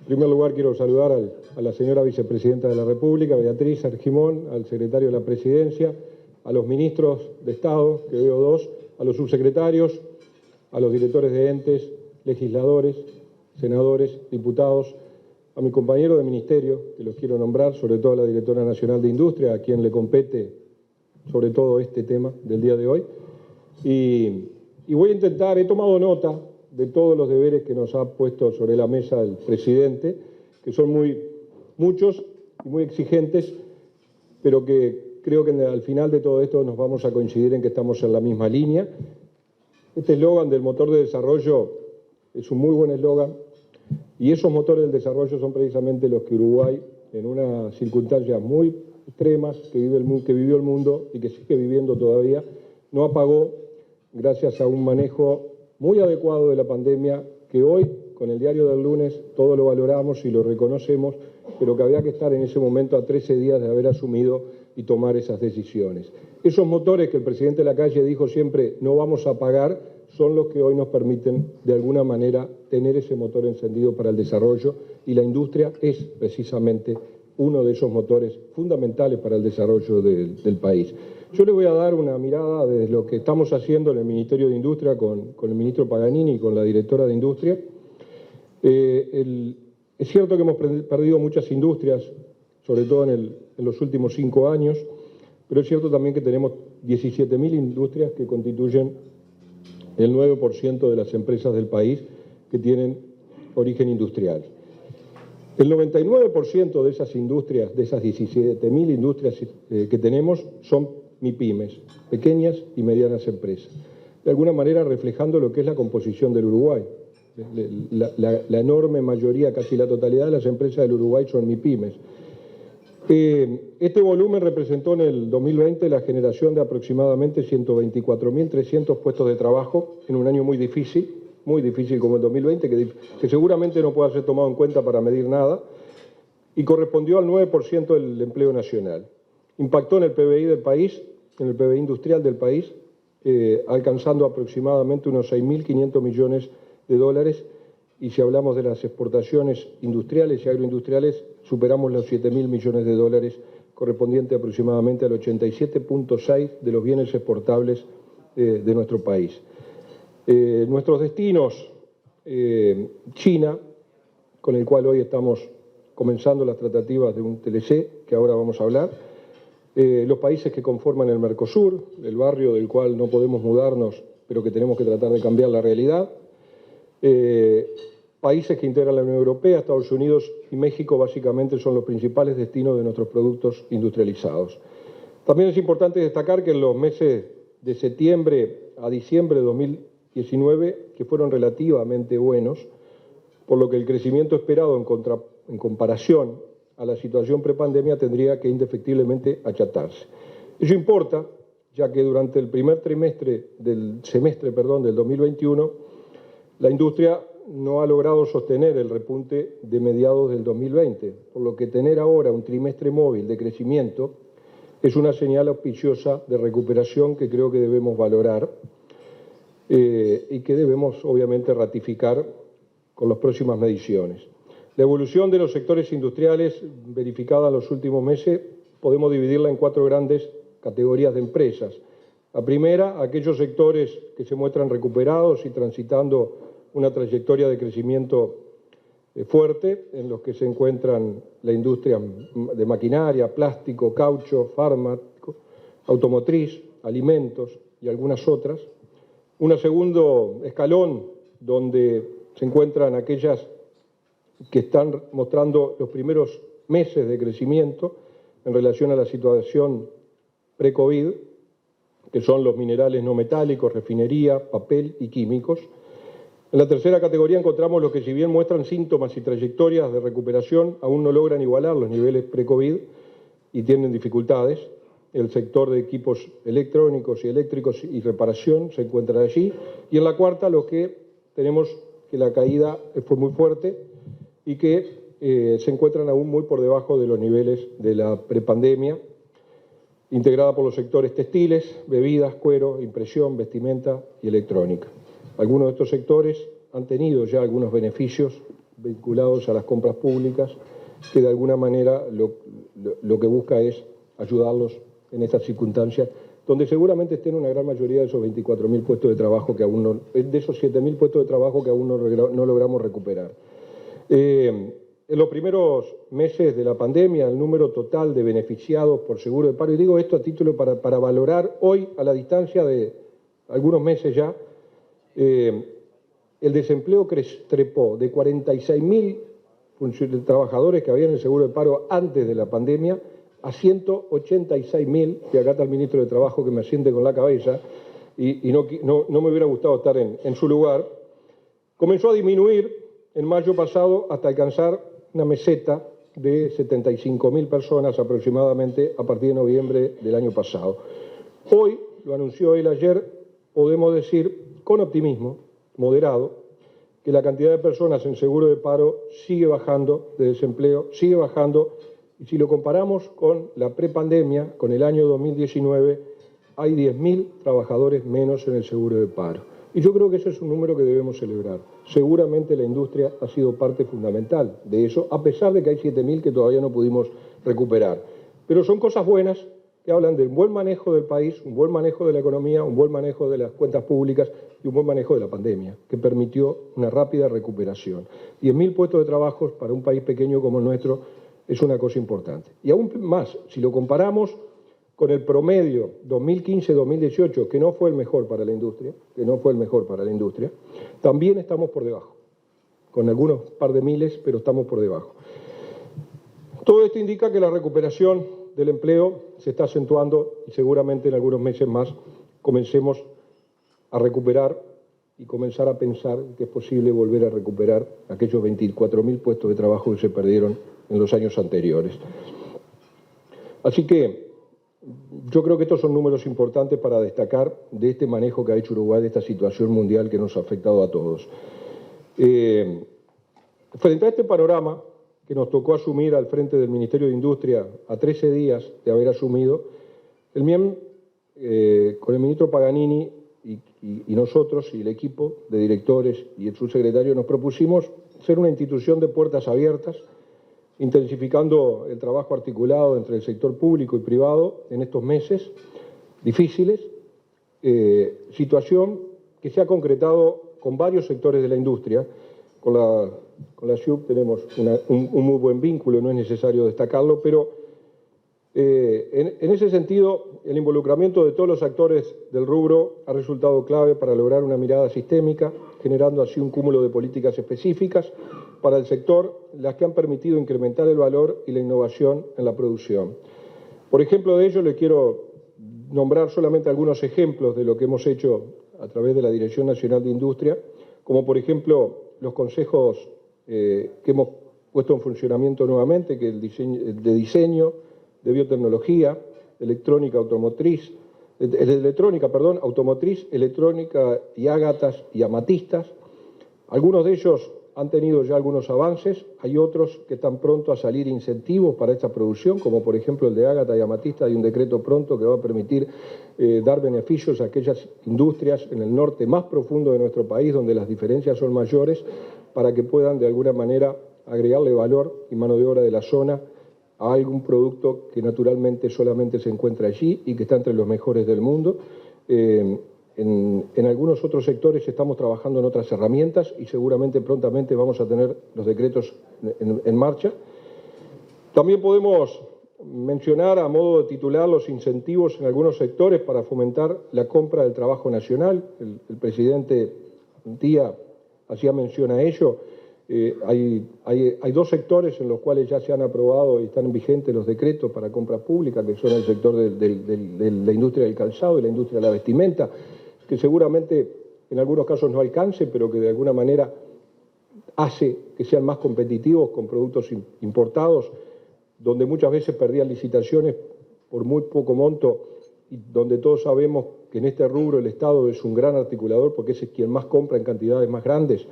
En primer lugar, quiero saludar a la señora vicepresidenta de la República, Beatriz Argimón, al secretario de la Presidencia, a los ministros de Estado, que veo dos, a los subsecretarios, a los directores de entes, legisladores, senadores, diputados, a mi compañero de ministerio, que los quiero nombrar, sobre todo a la directora nacional de Industria, a quien le compete sobre todo este tema del día de hoy. Y voy a intentar, he tomado nota de todos los deberes que nos ha puesto sobre la mesa el presidente, que son muchos y muy exigentes, pero que creo que al final de todo esto nos vamos a coincidir en que estamos en la misma línea. Este eslogan del motor de desarrollo es un muy buen eslogan, y esos motores del desarrollo son precisamente los que Uruguay, en unas circunstancias muy extremas que vivió el mundo y que sigue viviendo todavía, no apagó gracias a un manejo muy adecuado de la pandemia, que hoy, con el diario del lunes, todo lo valoramos y lo reconocemos, pero que había que estar en ese momento a 13 días de haber asumido y tomar esas decisiones. Esos motores que el presidente Lacalle dijo siempre no vamos a apagar, son los que hoy nos permiten, de alguna manera, tener ese motor encendido para el desarrollo, y la industria es precisamente uno de esos motores fundamentales para el desarrollo del país. Yo le voy a dar una mirada de lo que estamos haciendo en el Ministerio de Industria con el ministro Paganini y con la directora de Industria. Es cierto que hemos perdido muchas industrias, sobre todo en los últimos 5 años, pero es cierto también que tenemos 17.000 industrias que constituyen el 9% de las empresas del país que tienen origen industrial. El 99% de esas industrias, de esas 17.000 industrias que tenemos, son MIPYMES, pequeñas y medianas empresas, de alguna manera reflejando lo que es la composición del Uruguay. La enorme mayoría, casi la totalidad de las empresas del Uruguay son MIPYMES. Este volumen representó en el 2020 la generación de aproximadamente 124.300 puestos de trabajo en un año muy difícil como el 2020, que seguramente no puede ser tomado en cuenta para medir nada, y correspondió al 9% del empleo nacional. Impactó en el PBI del país, en el PBI industrial del país, alcanzando aproximadamente unos 6.500 millones de dólares, y si hablamos de las exportaciones industriales y agroindustriales, superamos los 7.000 millones de dólares, correspondiente aproximadamente al 87.6% de los bienes exportables de nuestro país. Nuestros destinos, China, con el cual hoy estamos comenzando las tratativas de un TLC, que ahora vamos a hablar, los países que conforman el Mercosur, el barrio del cual no podemos mudarnos, pero que tenemos que tratar de cambiar la realidad, países que integran la Unión Europea, Estados Unidos y México básicamente son los principales destinos de nuestros productos industrializados. También es importante destacar que en los meses de septiembre a diciembre de 2019, que fueron relativamente buenos, por lo que el crecimiento esperado en comparación a la situación prepandemia tendría que indefectiblemente achatarse. Eso importa, ya que durante el primer semestre del 2021, la industria no ha logrado sostener el repunte de mediados del 2020, por lo que tener ahora un trimestre móvil de crecimiento es una señal auspiciosa de recuperación que creo que debemos valorar y que debemos obviamente ratificar con las próximas mediciones. La evolución de los sectores industriales verificada en los últimos meses podemos dividirla en 4 grandes categorías de empresas. La primera, aquellos sectores que se muestran recuperados y transitando una trayectoria de crecimiento fuerte, en los que se encuentran la industria de maquinaria, plástico, caucho, fármaco, automotriz, alimentos y algunas otras. Un segundo escalón donde se encuentran aquellas que están mostrando los primeros meses de crecimiento en relación a la situación pre-COVID, que son los minerales no metálicos, refinería, papel y químicos. En la tercera categoría encontramos los que, si bien muestran síntomas y trayectorias de recuperación, aún no logran igualar los niveles pre-COVID y tienen dificultades. El sector de equipos electrónicos y eléctricos y reparación se encuentra allí. Y en la cuarta, los que tenemos que la caída fue muy fuerte y que se encuentran aún muy por debajo de los niveles de la prepandemia, integrada por los sectores textiles, bebidas, cuero, impresión, vestimenta y electrónica. Algunos de estos sectores han tenido ya algunos beneficios vinculados a las compras públicas, que de alguna manera lo que busca es ayudarlos en estas circunstancias, donde seguramente estén una gran mayoría de esos 24.000 puestos de trabajo que aún no, de esos 7.000 puestos de trabajo que aún no logramos recuperar. En los primeros meses de la pandemia, el número total de beneficiados por seguro de paro, y digo esto a título para valorar hoy, a la distancia de algunos meses ya, el desempleo trepó de 46.000 trabajadores que había en el seguro de paro antes de la pandemia a 186.000, que acá está el ministro de Trabajo que me asiente con la cabeza, y no me hubiera gustado estar en su lugar. Comenzó a disminuir en mayo pasado hasta alcanzar una meseta de 75.000 personas aproximadamente a partir de noviembre del año pasado. Hoy, lo anunció él ayer, podemos decir con optimismo moderado que la cantidad de personas en seguro de paro sigue bajando, de desempleo sigue bajando, y si lo comparamos con la prepandemia, con el año 2019, hay 10.000 trabajadores menos en el seguro de paro. Y yo creo que ese es un número que debemos celebrar. Seguramente la industria ha sido parte fundamental de eso, a pesar de que hay 7.000 que todavía no pudimos recuperar. Pero son cosas buenas que hablan del buen manejo del país, un buen manejo de la economía, un buen manejo de las cuentas públicas y un buen manejo de la pandemia, que permitió una rápida recuperación. 10.000 puestos de trabajo para un país pequeño como el nuestro es una cosa importante. Y aún más, si lo comparamos con el promedio 2015-2018, que no fue el mejor para la industria, también estamos por debajo, con algunos par de miles, pero estamos por debajo. Todo esto indica que la recuperación del empleo se está acentuando y seguramente en algunos meses más comencemos a recuperar y comenzar a pensar que es posible volver a recuperar aquellos 24.000 puestos de trabajo que se perdieron en los años anteriores. Así que yo creo que estos son números importantes para destacar de este manejo que ha hecho Uruguay de esta situación mundial que nos ha afectado a todos. Frente a este panorama que nos tocó asumir al frente del Ministerio de Industria a 13 días de haber asumido, el MIEM, con el ministro Paganini y nosotros y el equipo de directores y el subsecretario nos propusimos ser una institución de puertas abiertas, intensificando el trabajo articulado entre el sector público y privado en estos meses difíciles, situación que se ha concretado con varios sectores de la industria. Con la SIUP tenemos un muy buen vínculo, no es necesario destacarlo, pero en ese sentido el involucramiento de todos los actores del rubro ha resultado clave para lograr una mirada sistémica, generando así un cúmulo de políticas específicas para el sector, las que han permitido incrementar el valor y la innovación en la producción. Por ejemplo de ello, le quiero nombrar solamente algunos ejemplos de lo que hemos hecho a través de la Dirección Nacional de Industria, como por ejemplo los consejos que hemos puesto en funcionamiento nuevamente, que el de diseño, de biotecnología, electrónica automotriz, electrónica y ágatas y amatistas. Algunos de ellos han tenido ya algunos avances, hay otros que están pronto a salir incentivos para esta producción, como por ejemplo el de ágata y amatista. Hay un decreto pronto que va a permitir dar beneficios a aquellas industrias en el norte más profundo de nuestro país, donde las diferencias son mayores, para que puedan de alguna manera agregarle valor y mano de obra de la zona a algún producto que naturalmente solamente se encuentra allí y que está entre los mejores del mundo. En algunos otros sectores estamos trabajando en otras herramientas y seguramente prontamente vamos a tener los decretos en marcha. También podemos mencionar a modo de titular los incentivos en algunos sectores para fomentar la compra del trabajo nacional. El presidente Díaz hacía mención a ello. Hay dos sectores en los cuales ya se han aprobado y están vigentes los decretos para compra pública, que son el sector de la industria del calzado y la industria de la vestimenta, que seguramente en algunos casos no alcance, pero que de alguna manera hace que sean más competitivos con productos importados, donde muchas veces perdían licitaciones por muy poco monto y donde todos sabemos que en este rubro el Estado es un gran articulador porque es quien más compra en cantidades más grandes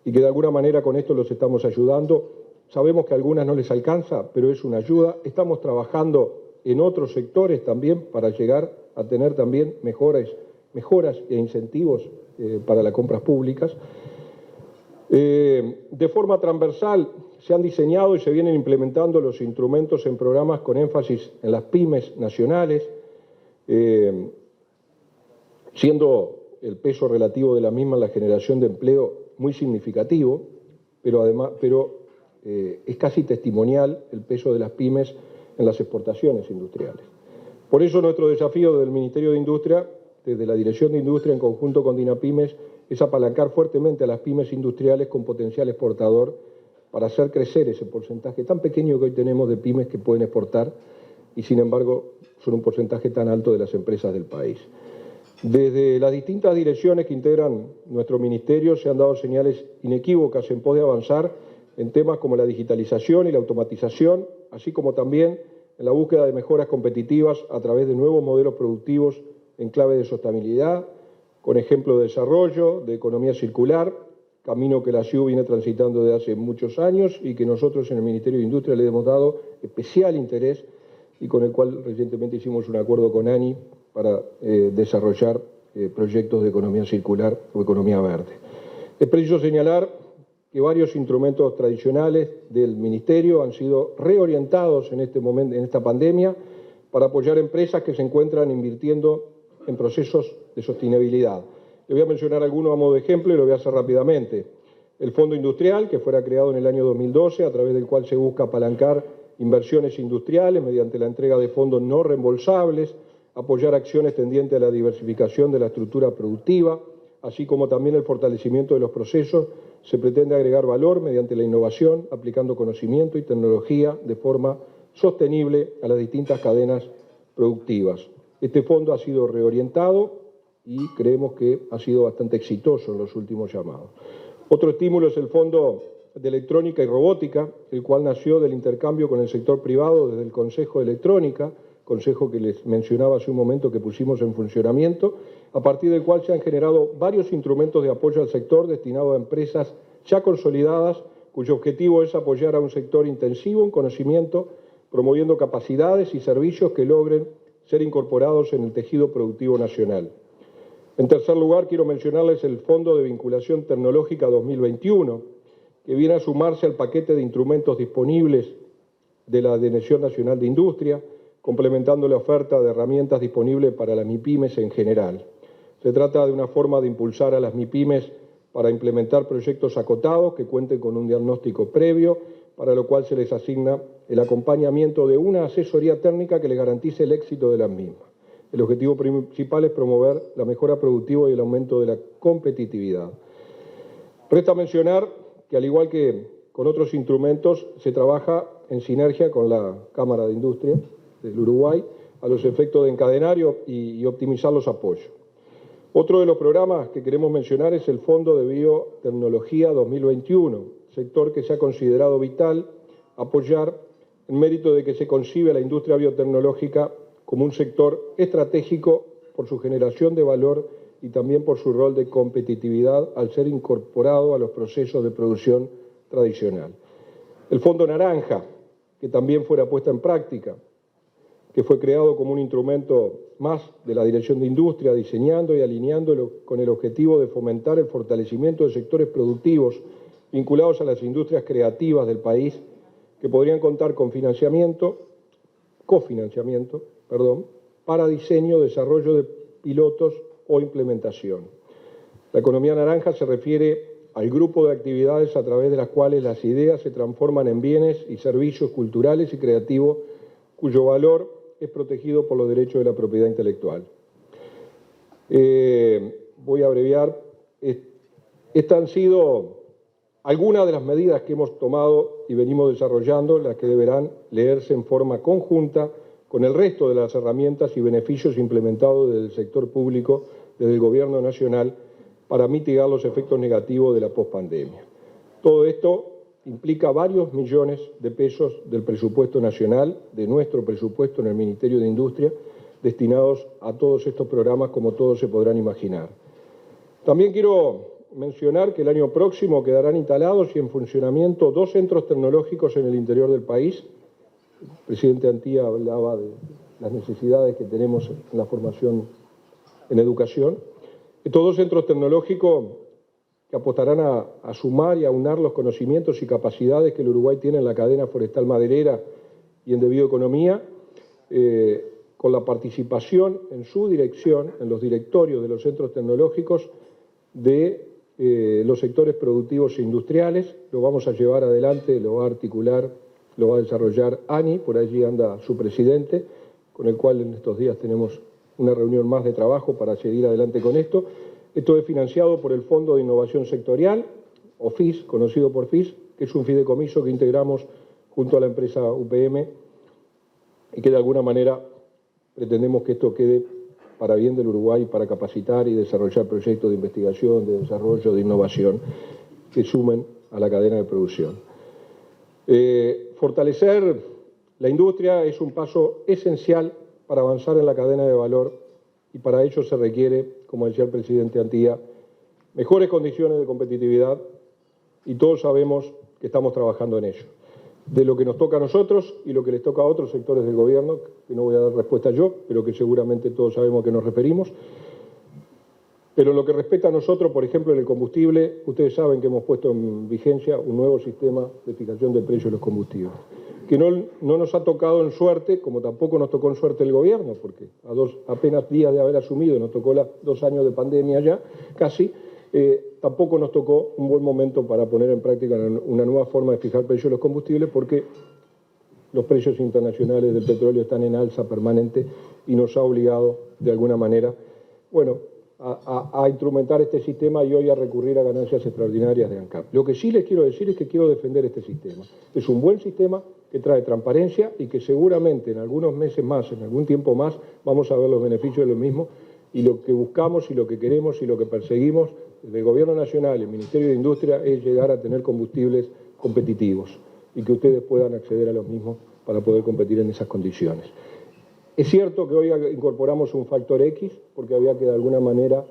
y que de alguna manera con esto los estamos ayudando. Sabemos que a algunas no les alcanza, pero es una ayuda. Estamos trabajando en otros sectores también para llegar a tener también mejoras e incentivos para las compras públicas. De forma transversal se han diseñado y se vienen implementando los instrumentos en programas con énfasis en las pymes nacionales, siendo el peso relativo de la misma en la generación de empleo muy significativo, pero es casi testimonial el peso de las pymes en las exportaciones industriales. Por eso nuestro desafío del Ministerio de Industria, desde la Dirección de Industria en conjunto con DINAPYMES, es apalancar fuertemente a las pymes industriales con potencial exportador para hacer crecer ese porcentaje tan pequeño que hoy tenemos de pymes que pueden exportar y, sin embargo, son un porcentaje tan alto de las empresas del país. Desde las distintas direcciones que integran nuestro ministerio se han dado señales inequívocas en pos de avanzar en temas como la digitalización y la automatización, así como también en la búsqueda de mejoras competitivas a través de nuevos modelos productivos en clave de sostenibilidad, con ejemplo de desarrollo, de economía circular, camino que la CIU viene transitando desde hace muchos años y que nosotros en el Ministerio de Industria le hemos dado especial interés y con el cual recientemente hicimos un acuerdo con ANI para desarrollar proyectos de economía circular o economía verde. Es preciso señalar que varios instrumentos tradicionales del Ministerio han sido reorientados en este momento, en esta pandemia, para apoyar empresas que se encuentran invirtiendo en procesos de sostenibilidad. Le voy a mencionar algunos a modo de ejemplo y lo voy a hacer rápidamente. El Fondo Industrial, que fuera creado en el año 2012, a través del cual se busca apalancar inversiones industriales mediante la entrega de fondos no reembolsables, apoyar acciones tendientes a la diversificación de la estructura productiva, así como también el fortalecimiento de los procesos. Se pretende agregar valor mediante la innovación, aplicando conocimiento y tecnología de forma sostenible a las distintas cadenas productivas. Este fondo ha sido reorientado y creemos que ha sido bastante exitoso en los últimos llamados. Otro estímulo es el Fondo de Electrónica y Robótica, el cual nació del intercambio con el sector privado desde el Consejo de Electrónica, consejo que les mencionaba hace un momento que pusimos en funcionamiento, a partir del cual se han generado varios instrumentos de apoyo al sector destinados a empresas ya consolidadas, cuyo objetivo es apoyar a un sector intensivo en conocimiento, promoviendo capacidades y servicios que logren ser incorporados en el tejido productivo nacional. En tercer lugar, quiero mencionarles el Fondo de Vinculación Tecnológica 2021, que viene a sumarse al paquete de instrumentos disponibles de la Dirección Nacional de Industria, complementando la oferta de herramientas disponibles para las MIPYMES en general. Se trata de una forma de impulsar a las MIPYMES para implementar proyectos acotados que cuenten con un diagnóstico previo, para lo cual se les asigna el acompañamiento de una asesoría técnica que les garantice el éxito de las mismas. El objetivo principal es promover la mejora productiva y el aumento de la competitividad. Resta mencionar que, al igual que con otros instrumentos, se trabaja en sinergia con la Cámara de Industria del Uruguay a los efectos de encadenar y optimizar los apoyos. Otro de los programas que queremos mencionar es el Fondo de Biotecnología 2021, sector que se ha considerado vital apoyar en mérito de que se concibe a la industria biotecnológica como un sector estratégico por su generación de valor y también por su rol de competitividad al ser incorporado a los procesos de producción tradicional. El Fondo Naranja, que también fuera puesta en práctica, que fue creado como un instrumento más de la Dirección de Industria, diseñando y alineándolo con el objetivo de fomentar el fortalecimiento de sectores productivos vinculados a las industrias creativas del país, que podrían contar con cofinanciamiento, para diseño, desarrollo de pilotos o implementación. La economía naranja se refiere al grupo de actividades a través de las cuales las ideas se transforman en bienes y servicios culturales y creativos cuyo valor es protegido por los derechos de la propiedad intelectual. Voy a abreviar. Estas han sido algunas de las medidas que hemos tomado y venimos desarrollando, las que deberán leerse en forma conjunta con el resto de las herramientas y beneficios implementados desde el sector público, desde el Gobierno Nacional, para mitigar los efectos negativos de la pospandemia. Todo esto implica varios millones de pesos del presupuesto nacional, de nuestro presupuesto en el Ministerio de Industria, destinados a todos estos programas, como todos se podrán imaginar. También quiero mencionar que el año próximo quedarán instalados y en funcionamiento 2 centros tecnológicos en el interior del país. El presidente Antía hablaba de las necesidades que tenemos en la formación en educación. Estos 2 centros tecnológicos que apostarán a sumar y a aunar los conocimientos y capacidades que el Uruguay tiene en la cadena forestal maderera y en de bioeconomía, con la participación en su dirección, en los directorios de los centros tecnológicos de los sectores productivos e industriales. Lo vamos a llevar adelante, lo va a articular, lo va a desarrollar ANI, por allí anda su presidente, con el cual en estos días tenemos una reunión más de trabajo para seguir adelante con esto. Esto es financiado por el Fondo de Innovación Sectorial, o FIS, conocido por FIS, que es un fideicomiso que integramos junto a la empresa UPM y que de alguna manera pretendemos que esto quede para bien del Uruguay, para capacitar y desarrollar proyectos de investigación, de desarrollo, de innovación que sumen a la cadena de producción. Fortalecer la industria es un paso esencial para avanzar en la cadena de valor y para ello se requiere, como decía el presidente Antía, mejores condiciones de competitividad y todos sabemos que estamos trabajando en ello. De lo que nos toca a nosotros y lo que les toca a otros sectores del gobierno, que no voy a dar respuesta yo, pero que seguramente todos sabemos a qué nos referimos. Pero en lo que respecta a nosotros, por ejemplo, en el combustible, ustedes saben que hemos puesto en vigencia un nuevo sistema de fijación del precio de los combustibles, que no nos ha tocado en suerte, como tampoco nos tocó en suerte el gobierno, porque apenas días de haber asumido, nos tocó 2 años de pandemia ya, casi, tampoco nos tocó un buen momento para poner en práctica una nueva forma de fijar precios de los combustibles, porque los precios internacionales del petróleo están en alza permanente y nos ha obligado, de alguna manera, bueno, a instrumentar este sistema y hoy a recurrir a ganancias extraordinarias de ANCAP. Lo que sí les quiero decir es que quiero defender este sistema. Es un buen sistema que trae transparencia y que seguramente en algunos meses más, en algún tiempo más, vamos a ver los beneficios de lo mismo, y lo que buscamos y lo que queremos y lo que perseguimos desde el Gobierno Nacional y el Ministerio de Industria es llegar a tener combustibles competitivos y que ustedes puedan acceder a los mismos para poder competir en esas condiciones. Es cierto que hoy incorporamos un factor X porque había que de alguna manera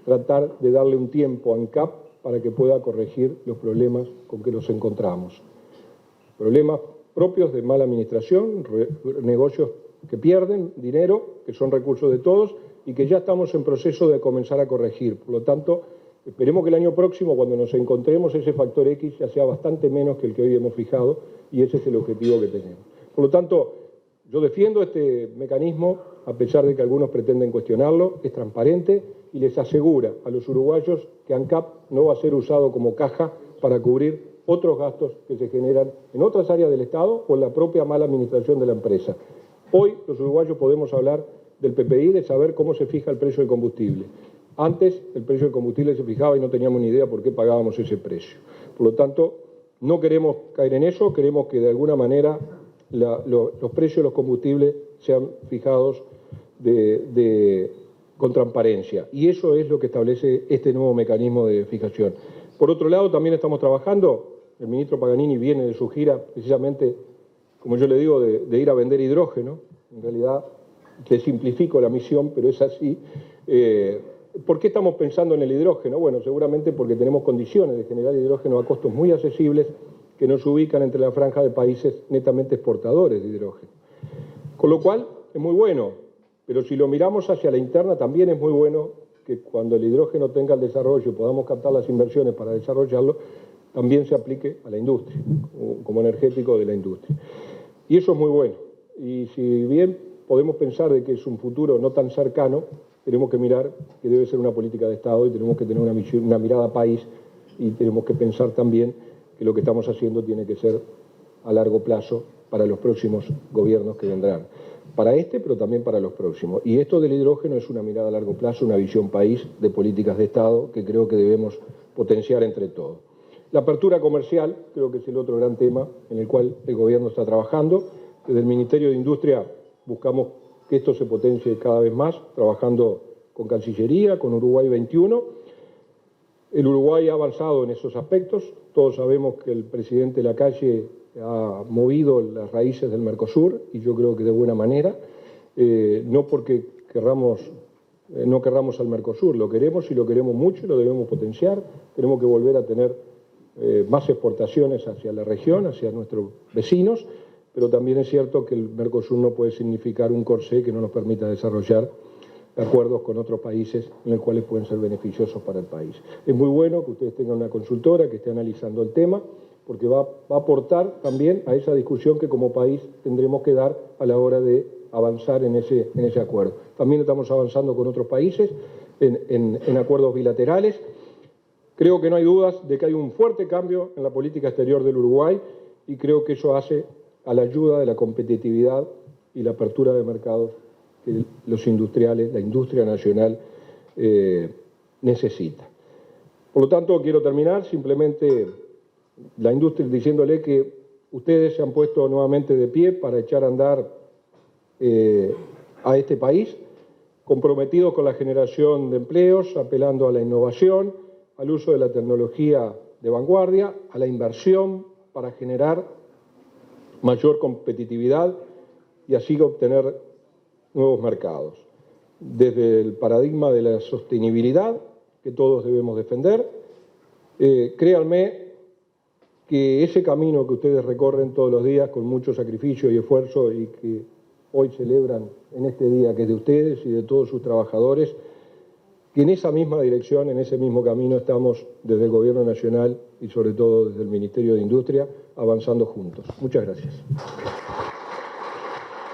tratar de darle un tiempo a ANCAP para que pueda corregir los problemas con que nos encontramos. Problemas propios de mala administración, negocios que pierden dinero, que son recursos de todos y que ya estamos en proceso de comenzar a corregir. Por lo tanto, esperemos que el año próximo, cuando nos encontremos, ese factor X ya sea bastante menos que el que hoy hemos fijado y ese es el objetivo que tenemos. Por lo tanto, yo defiendo este mecanismo, a pesar de que algunos pretenden cuestionarlo, es transparente y les asegura a los uruguayos que ANCAP no va a ser usado como caja para cubrir otros gastos que se generan en otras áreas del Estado o en la propia mala administración de la empresa. Hoy los uruguayos podemos hablar del PPI, de saber cómo se fija el precio del combustible. Antes el precio del combustible se fijaba y no teníamos ni idea por qué pagábamos ese precio. Por lo tanto, no queremos caer en eso, queremos que de alguna manera los precios de los combustibles sean fijados con transparencia. Y eso es lo que establece este nuevo mecanismo de fijación. Por otro lado, también estamos trabajando, el ministro Paganini viene de su gira precisamente, como yo le digo, de ir a vender hidrógeno. En realidad, le simplifico la misión, pero es así. ¿Por qué estamos pensando en el hidrógeno? Bueno, seguramente porque tenemos condiciones de generar hidrógeno a costos muy accesibles que nos ubican entre la franja de países netamente exportadores de hidrógeno. Con lo cual, es muy bueno, pero si lo miramos hacia la interna, también es muy bueno que cuando el hidrógeno tenga el desarrollo y podamos captar las inversiones para desarrollarlo, también se aplique a la industria, como energético de la industria. Y eso es muy bueno. Y si bien podemos pensar de que es un futuro no tan cercano, tenemos que mirar que debe ser una política de Estado y tenemos que tener una mirada país y tenemos que pensar también que lo que estamos haciendo tiene que ser a largo plazo para los próximos gobiernos que vendrán. Para este, pero también para los próximos. Y esto del hidrógeno es una mirada a largo plazo, una visión país de políticas de Estado que creo que debemos potenciar entre todos. La apertura comercial creo que es el otro gran tema en el cual el gobierno está trabajando. Desde el Ministerio de Industria buscamos que esto se potencie cada vez más, trabajando con Cancillería, con Uruguay 21. El Uruguay ha avanzado en esos aspectos. Todos sabemos que el presidente Lacalle ha movido las raíces del Mercosur y yo creo que de buena manera, no porque no querramos al Mercosur, lo queremos y lo queremos mucho y lo debemos potenciar. Tenemos que volver a tener más exportaciones hacia la región, hacia nuestros vecinos, pero también es cierto que el Mercosur no puede significar un corsé que no nos permita desarrollar acuerdos con otros países en los cuales pueden ser beneficiosos para el país. Es muy bueno que ustedes tengan una consultora que esté analizando el tema, porque va a aportar también a esa discusión que como país tendremos que dar a la hora de avanzar en ese acuerdo. También estamos avanzando con otros países en acuerdos bilaterales. Creo que no hay dudas de que hay un fuerte cambio en la política exterior del Uruguay y creo que eso hace a la ayuda de la competitividad y la apertura de mercados que los industriales, la industria nacional necesita. Por lo tanto, quiero terminar simplemente la industria diciéndole que ustedes se han puesto nuevamente de pie para echar a andar a este país, comprometidos con la generación de empleos, apelando a la innovación, al uso de la tecnología de vanguardia, a la inversión para generar mayor competitividad y así obtener nuevos mercados. Desde el paradigma de la sostenibilidad, que todos debemos defender, créanme que ese camino que ustedes recorren todos los días con mucho sacrificio y esfuerzo y que hoy celebran en este día que es de ustedes y de todos sus trabajadores, que en esa misma dirección, en ese mismo camino estamos desde el Gobierno Nacional y sobre todo desde el Ministerio de Industria avanzando juntos. Muchas gracias.